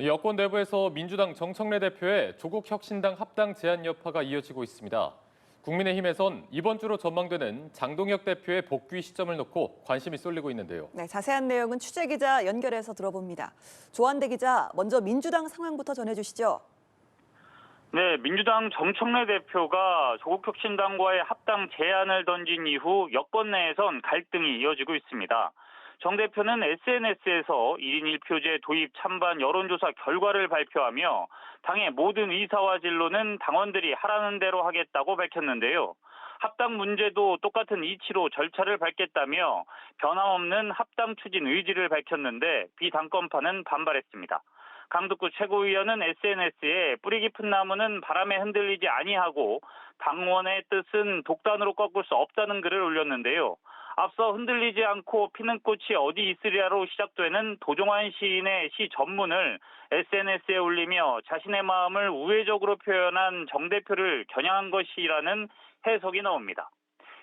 여권 내부에서 민주당 정청래 대표의 조국 혁신당 합당 제안 여파가 이어지고 있습니다. 국민의힘에선 이번 주로 전망되는 장동혁 대표의 복귀 시점을 놓고 관심이 쏠리고 있는데요. 네, 자세한 내용은 취재기자 연결해서 들어봅니다. 조한대 기자, 먼저 민주당 상황부터 전해주시죠. 네, 민주당 정청래 대표가 조국혁신당과의 합당 제안을 던진 이후 여권 내에선 갈등이 이어지고 있습니다. 정 대표는 SNS에서 1인 1표제 도입 찬반 여론조사 결과를 발표하며 당의 모든 의사와 진로는 당원들이 하라는 대로 하겠다고 밝혔는데요. 합당 문제도 똑같은 이치로 절차를 밟겠다며 변함없는 합당 추진 의지를 밝혔는데 비당권파는 반발했습니다. 강덕구 최고위원은 SNS에 뿌리 깊은 나무는 바람에 흔들리지 아니하고 당원의 뜻은 독단으로 꺾을 수 없다는 글을 올렸는데요. 앞서 흔들리지 않고 피는 꽃이 어디 있으리라로 시작되는 도종환 시인의 시 전문을 SNS에 올리며 자신의 마음을 우회적으로 표현한 정 대표를 겨냥한 것이라는 해석이 나옵니다.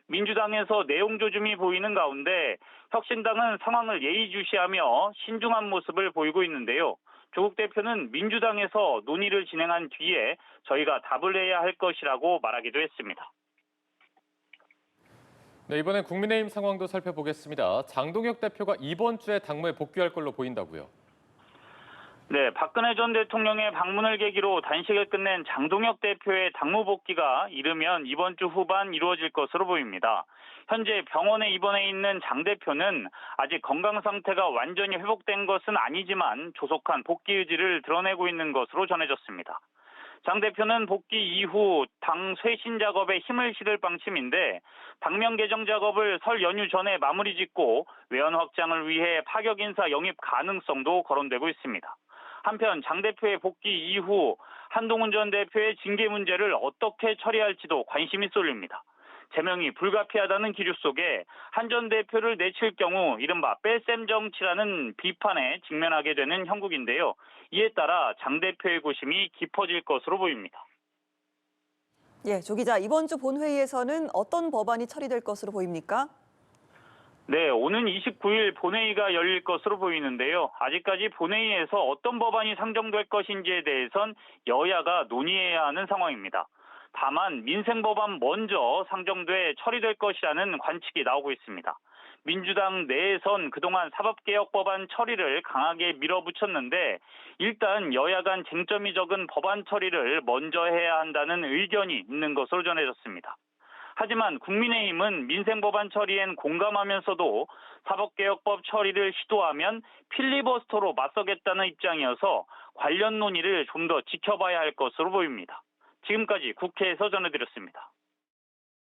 민주당에서 내용 조짐이 보이는 가운데 혁신당은 상황을 예의주시하며 신중한 모습을 보이고 있는데요. 조국 대표는 민주당에서 논의를 진행한 뒤에 저희가 답을 해야 할 것이라고 말하기도 했습니다. 네, 이번엔 국민의힘 상황도 살펴보겠습니다. 장동혁 대표가 이번 주에 당무에 복귀할 걸로 보인다고요. 네, 박근혜 전 대통령의 방문을 계기로 단식을 끝낸 장동혁 대표의 당무 복귀가 이르면 이번 주 후반 이루어질 것으로 보입니다. 현재 병원에 입원해 있는 장 대표는 아직 건강 상태가 완전히 회복된 것은 아니지만 조속한 복귀 의지를 드러내고 있는 것으로 전해졌습니다. 장 대표는 복귀 이후 당 쇄신 작업에 힘을 실을 방침인데 당명 개정 작업을 설 연휴 전에 마무리 짓고 외연 확장을 위해 파격 인사 영입 가능성도 거론되고 있습니다. 한편 장 대표의 복귀 이후 한동훈 전 대표의 징계 문제를 어떻게 처리할지도 관심이 쏠립니다. 제명이 불가피하다는 기류 속에 한 전 대표를 내칠 경우 이른바 뺄셈 정치라는 비판에 직면하게 되는 형국인데요. 이에 따라 장 대표의 고심이 깊어질 것으로 보입니다. 예, 조 기자, 이번 주 본회의에서는 어떤 법안이 처리될 것으로 보입니까? 네, 오는 29일 본회의가 열릴 것으로 보이는데요. 아직까지 본회의에서 어떤 법안이 상정될 것인지에 대해선 여야가 논의해야 하는 상황입니다. 다만 민생법안 먼저 상정돼 처리될 것이라는 관측이 나오고 있습니다. 민주당 내에선 그동안 사법개혁법안 처리를 강하게 밀어붙였는데 일단 여야 간 쟁점이 적은 법안 처리를 먼저 해야 한다는 의견이 있는 것으로 전해졌습니다. 하지만 국민의힘은 민생법안 처리엔 공감하면서도 사법개혁법 처리를 시도하면 필리버스터로 맞서겠다는 입장이어서 관련 논의를 좀 더 지켜봐야 할 것으로 보입니다. 지금까지 국회에서 전해드렸습니다.